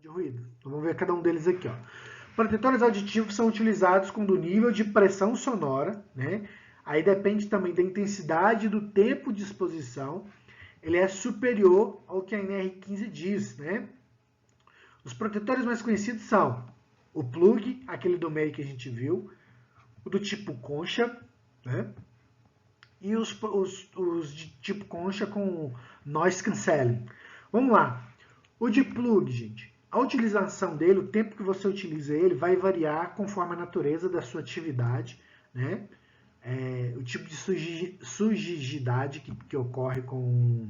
de ruído. Então vamos ver cada um deles aqui, ó. Protetores auditivos são utilizados quando o nível de pressão sonora, né? Aí depende também da intensidade do tempo de exposição, ele é superior ao que a NR15 diz, né? Os protetores mais conhecidos são o plug, aquele do meio que a gente viu, o do tipo concha, né? E os de tipo concha com noise cancelling. Vamos lá. O de plug, gente, a utilização dele, o tempo que você utiliza ele, vai variar conforme a natureza da sua atividade, né? O tipo de sujidade que ocorre com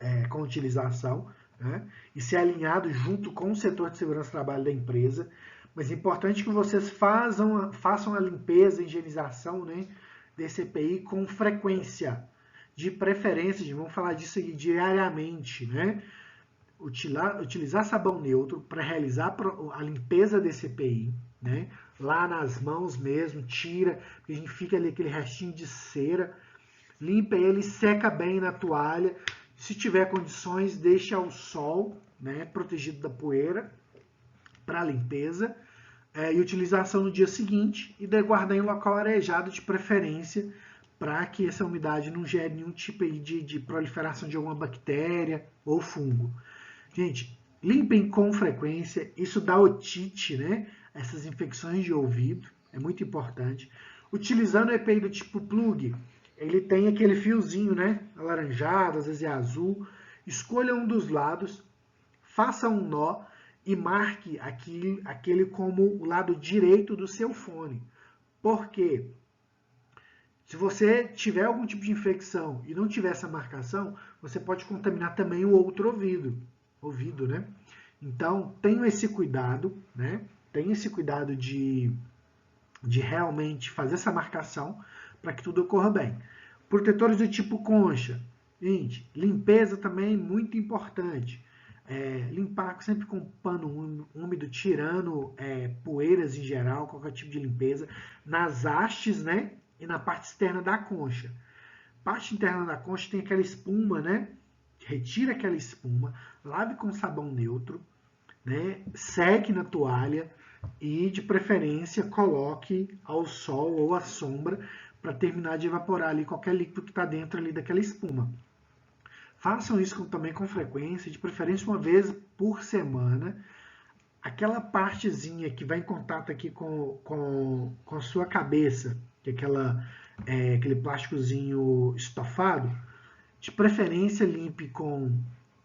a utilização, né? E ser alinhado junto com o setor de segurança do trabalho da empresa. Mas é importante que vocês façam a limpeza, a higienização, né, desse EPI com frequência, de preferência, vamos falar disso aqui diariamente, né? Utilizar sabão neutro para realizar a limpeza desse EPI, né? Lá nas mãos mesmo, tira, porque a gente fica ali aquele restinho de cera. limpa ele, seca bem na toalha. Se tiver condições, deixe ao sol, né, protegido da poeira, para limpeza. E utilização no dia seguinte, e daí guardar em local arejado de preferência, para que essa umidade não gere nenhum tipo aí de proliferação de alguma bactéria ou fungo. Gente, limpem com frequência, isso dá otite, né? Essas infecções de ouvido, é muito importante. Utilizando o EPI do tipo plug, ele tem aquele fiozinho, né? Alaranjado, às vezes é azul. Escolha um dos lados, faça um nó e marque aquele como o lado direito do seu fone. Por quê? Se você tiver algum tipo de infecção e não tiver essa marcação, você pode contaminar também o outro ouvido, né? Então, tenha esse cuidado, né? Tenha esse cuidado de realmente fazer essa marcação para que tudo ocorra bem. Protetores do tipo concha. Gente, limpeza também muito importante. Limpar sempre com pano úmido, tirando poeiras em geral, qualquer tipo de limpeza. Nas hastes, né? E na parte externa da concha. Parte interna da concha tem aquela espuma, né? Retira aquela espuma, lave com sabão neutro, né? Seque na toalha e, de preferência, coloque ao sol ou à sombra para terminar de evaporar ali qualquer líquido que está dentro ali daquela espuma. Façam isso também com frequência, de preferência uma vez por semana. Aquela partezinha que vai em contato aqui com a sua cabeça, que é aquele plásticozinho estofado, de preferência limpe com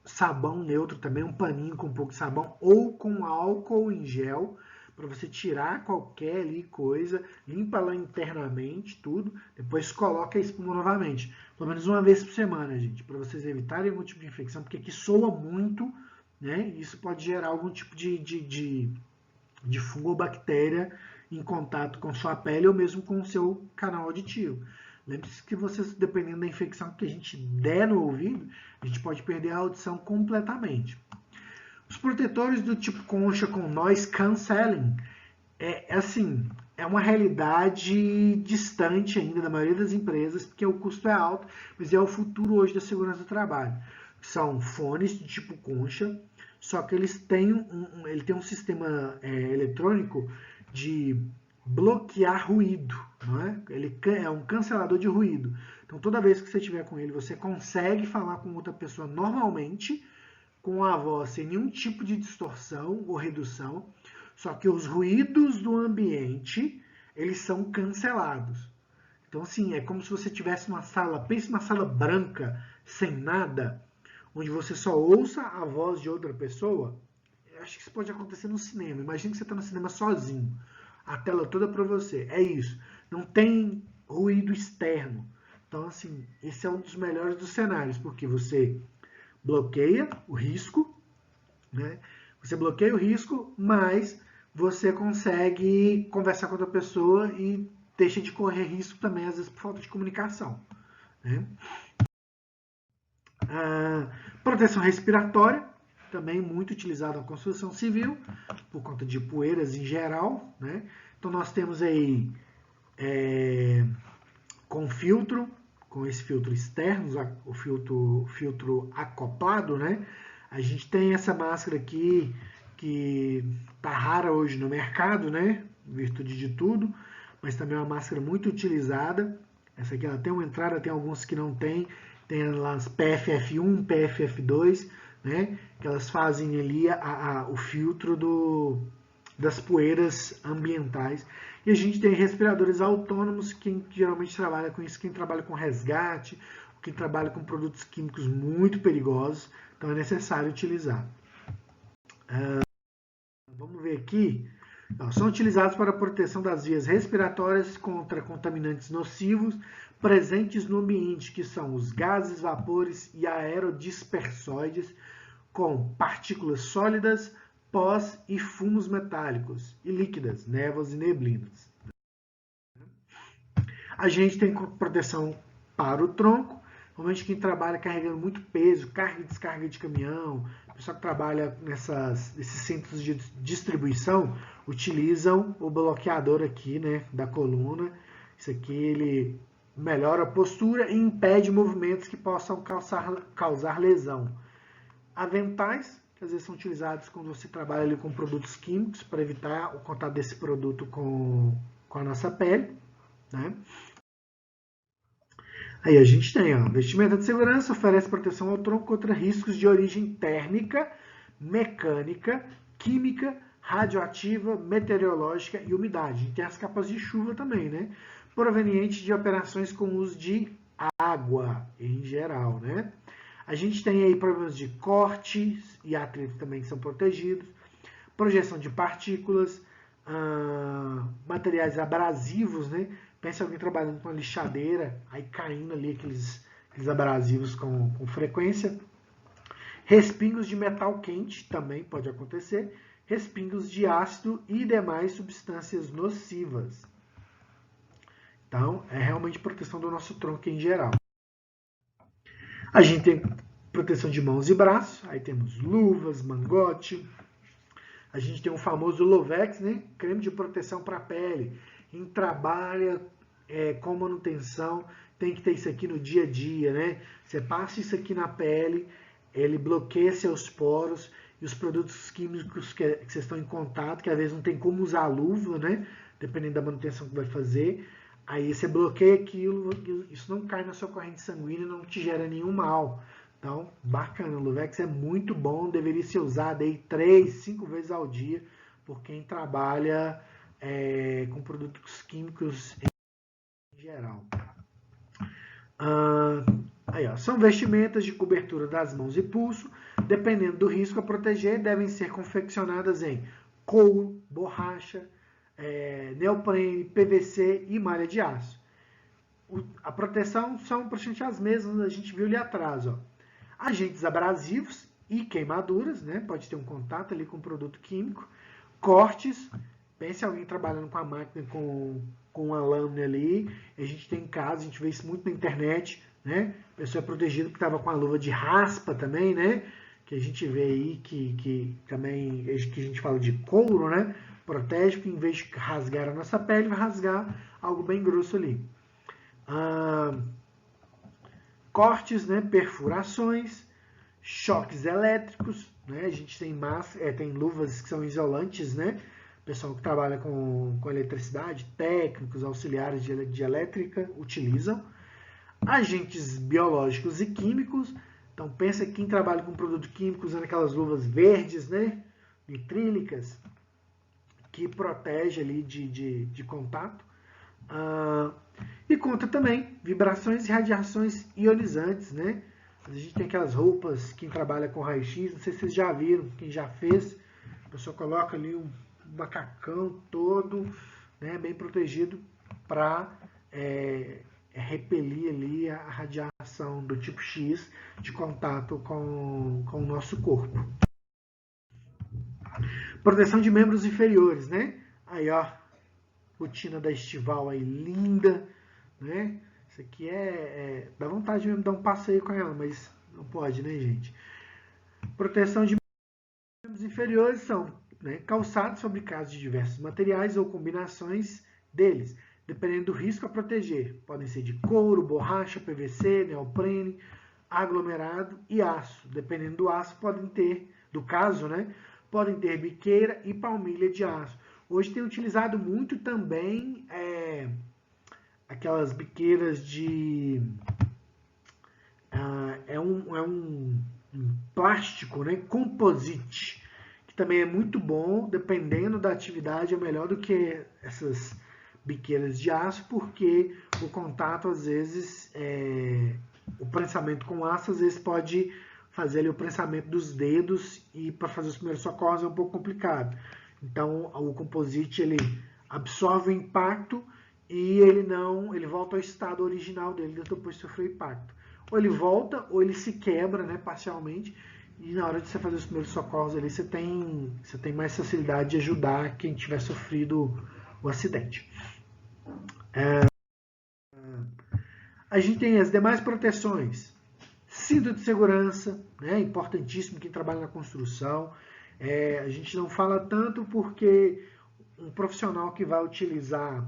sabão neutro também, um paninho com um pouco de sabão, ou com álcool em gel, para você tirar qualquer ali coisa, limpa lá internamente tudo, depois coloca a espuma novamente. Pelo menos uma vez por semana, gente, para vocês evitarem algum tipo de infecção, porque aqui soa muito, né? E isso pode gerar algum tipo de fungo ou bactéria em contato com sua pele ou mesmo com o seu canal auditivo. Lembre-se que vocês, dependendo da infecção que a gente der no ouvido, a gente pode perder a audição completamente. Os protetores do tipo concha com noise cancelling é uma realidade distante ainda da maioria das empresas, porque o custo é alto, mas é o futuro hoje da segurança do trabalho. São fones de tipo concha, só que eles têm um sistema eletrônico de bloquear ruído, não é? Ele é um cancelador de ruído. Então, toda vez que você estiver com ele, você consegue falar com outra pessoa normalmente, com a voz sem nenhum tipo de distorção ou redução, só que os ruídos do ambiente, eles são cancelados. Então, assim, é como se você tivesse uma sala, pense numa sala branca, sem nada, onde você só ouça a voz de outra pessoa. Eu acho que isso pode acontecer no cinema. Imagina que você está no cinema sozinho, a tela toda para você. É isso. Não tem ruído externo. Então, assim, esse é um dos melhores dos cenários, porque você bloqueia o risco, né? Você bloqueia o risco, mas você consegue conversar com outra pessoa e deixa de correr risco também, às vezes, por falta de comunicação, né? Proteção respiratória, também muito utilizada na construção civil, por conta de poeiras em geral, né? Então, nós temos aí com filtro, com esse filtro externo, o filtro acoplado, né? A gente tem essa máscara aqui que tá rara hoje no mercado, né? Em virtude de tudo, mas também é uma máscara muito utilizada. Essa aqui ela tem uma entrada, tem alguns que não tem. Tem lá as PFF1, PFF2, né? Que elas fazem ali o filtro das poeiras ambientais. E a gente tem respiradores autônomos, quem geralmente trabalha com isso, quem trabalha com resgate, quem trabalha com produtos químicos muito perigosos, então é necessário utilizar. Vamos ver aqui. São utilizados para a proteção das vias respiratórias contra contaminantes nocivos presentes no ambiente, que são os gases, vapores e aerodispersóides, com partículas sólidas, pós e fumos metálicos e líquidas, névoas e neblinas. A gente tem proteção para o tronco, normalmente quem trabalha carregando muito peso, carga e descarga de caminhão, o pessoal que trabalha nesses centros de distribuição, utilizam o bloqueador aqui, né, da coluna. Isso aqui ele melhora a postura e impede movimentos que possam causar lesão. Aventais, que às vezes são utilizados quando você trabalha ali com produtos químicos, para evitar o contato desse produto com a nossa pele, né? Aí a gente tem, ó, vestimenta de segurança oferece proteção ao tronco contra riscos de origem térmica, mecânica, química, radioativa, meteorológica e umidade. E tem as capas de chuva também, né? Provenientes de operações com uso de água, em geral, né? A gente tem aí problemas de cortes e atritos também que são protegidos, projeção de partículas, materiais abrasivos, né? Pensa alguém trabalhando com uma lixadeira, aí caindo ali aqueles abrasivos com frequência. Respingos de metal quente também pode acontecer. Respingos de ácido e demais substâncias nocivas. Então, é realmente proteção do nosso tronco em geral. A gente tem proteção de mãos e braços, aí temos luvas, mangote. A gente tem o famoso Lovex, né? Creme de proteção para a pele. Quem trabalha com manutenção tem que ter isso aqui no dia a dia, né? Você passa isso aqui na pele, ele bloqueia seus poros e os produtos químicos que vocês estão em contato, que às vezes não tem como usar a luva, né? Dependendo da manutenção que vai fazer. Aí você bloqueia aquilo, isso não cai na sua corrente sanguínea, não te gera nenhum mal. Então, bacana, o Luvex é muito bom, deveria ser usado aí 3, 5 vezes ao dia por quem trabalha com produtos químicos em geral. Aí, ó, são vestimentas de cobertura das mãos e pulso, dependendo do risco a proteger, devem ser confeccionadas em couro, borracha, neoprene, PVC e malha de aço. A proteção são praticamente as mesmas, a gente viu ali atrás, ó. Agentes abrasivos e queimaduras, né? Pode ter um contato ali com produto químico. Cortes, pense em alguém trabalhando com a máquina, com uma lâmina ali. A gente tem em casa, a gente vê isso muito na internet, né? A pessoa é protegida porque estava com a luva de raspa também, né? Que a gente vê aí que também, que a gente fala de couro, né? Protege, porque em vez de rasgar a nossa pele, vai rasgar algo bem grosso ali. Cortes, né, perfurações, choques elétricos, né, a gente tem tem luvas que são isolantes, né, pessoal que trabalha com eletricidade, técnicos, auxiliares de elétrica utilizam. Agentes biológicos e químicos, então pensa que quem trabalha com produto químico usando aquelas luvas verdes, né, nitrílicas, que protege ali de contato. E conta também vibrações e radiações ionizantes, né? A gente tem aquelas roupas, quem trabalha com raio-x, não sei se vocês já viram, quem já fez, a pessoa coloca ali um macacão todo, né, bem protegido para repelir ali a radiação do tipo X de contato com o nosso corpo. Proteção de membros inferiores, né? Aí, ó, rotina da estival aí, linda, né? Isso aqui dá vontade mesmo de dar um passeio com ela, mas não pode, né, gente? Proteção de membros inferiores são, né, calçados fabricados de diversos materiais ou combinações deles, dependendo do risco a proteger. Podem ser de couro, borracha, PVC, neoprene, aglomerado e aço. Dependendo do aço, do caso, né, podem ter biqueira e palmilha de aço. Hoje tem utilizado muito também aquelas biqueiras de... é um plástico, né, composite, que também é muito bom, dependendo da atividade, é melhor do que essas biqueiras de aço, porque o contato, às vezes, o prensamento com aço, às vezes pode fazer ali o prensamento dos dedos, e para fazer os primeiros socorros é um pouco complicado. Então, o composite, ele absorve o impacto e ele volta ao estado original dele depois de sofrer o impacto. Ou ele volta, ou ele se quebra, né, parcialmente, e na hora de você fazer os primeiros socorros ali, você tem mais facilidade de ajudar quem tiver sofrido o acidente. A gente tem as demais proteções. Cinto de segurança, né, importantíssimo quem trabalha na construção. A gente não fala tanto porque um profissional que vai utilizar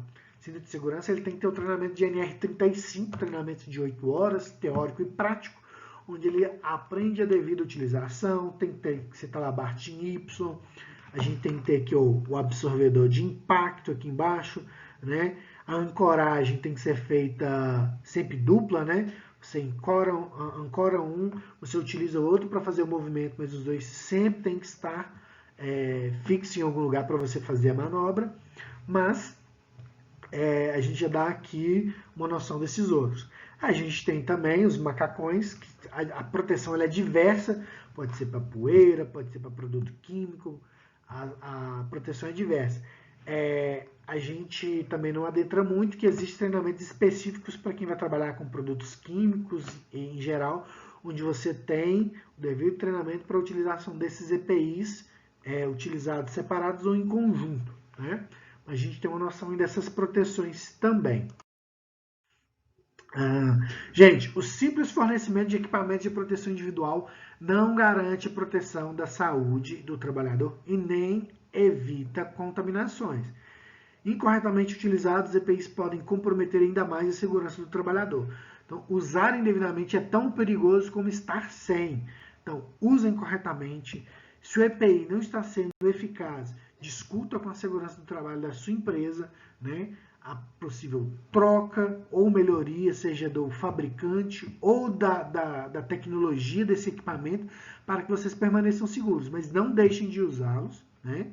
cinto de segurança, ele tem que ter o treinamento de NR35, treinamento de 8 horas, teórico e prático, onde ele aprende a devida utilização, tem que ter citalabarte em Y, a gente tem que ter aqui o absorvedor de impacto aqui embaixo, né? A ancoragem tem que ser feita sempre dupla, né? Você ancora um, você utiliza o outro para fazer o movimento, mas os dois sempre tem que estar fixos em algum lugar para você fazer a manobra. Mas a gente já dá aqui uma noção desses outros. A gente tem também os macacões, que a proteção ela é diversa, pode ser para poeira, pode ser para produto químico, a proteção é diversa. A gente também não adentra muito que existem treinamentos específicos para quem vai trabalhar com produtos químicos em geral, onde você tem o devido treinamento para a utilização desses EPIs utilizados separados ou em conjunto, né? A gente tem uma noção dessas proteções também. Gente, o simples fornecimento de equipamentos de proteção individual não garante a proteção da saúde do trabalhador e nem evita contaminações. Incorretamente utilizados, EPIs podem comprometer ainda mais a segurança do trabalhador. Então, usar indevidamente é tão perigoso como estar sem. Então, usem corretamente. Se o EPI não está sendo eficaz, discuta com a segurança do trabalho da sua empresa, né? A possível troca ou melhoria, seja do fabricante ou da tecnologia desse equipamento, para que vocês permaneçam seguros. Mas não deixem de usá-los, né?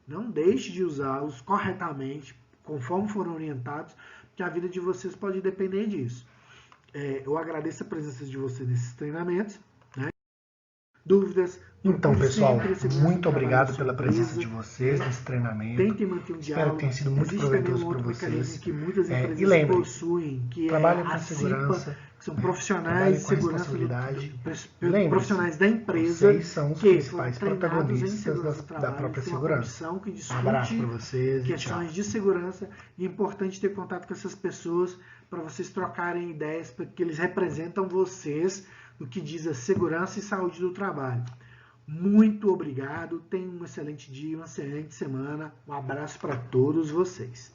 Não deixe de usá-los corretamente, conforme foram orientados, porque a vida de vocês pode depender disso. Eu agradeço a presença de vocês nesses treinamentos, né? Dúvidas? Então, pessoal, muito obrigado pela presença de vocês nesse treinamento. Tentem manter um diálogo. Espero que tenha sido muito proveitoso para vocês. Que muitas empresas e lembrem, possuem, que trabalhem é com segurança, que são profissionais de segurança, profissionais da empresa, vocês são os principais protagonistas da própria segurança. Que discute um abraço para vocês questões de segurança, e é importante ter contato com essas pessoas para vocês trocarem ideias, porque eles representam vocês no que diz a segurança e saúde do trabalho. Muito obrigado, tenham um excelente dia, uma excelente semana, um abraço para todos vocês.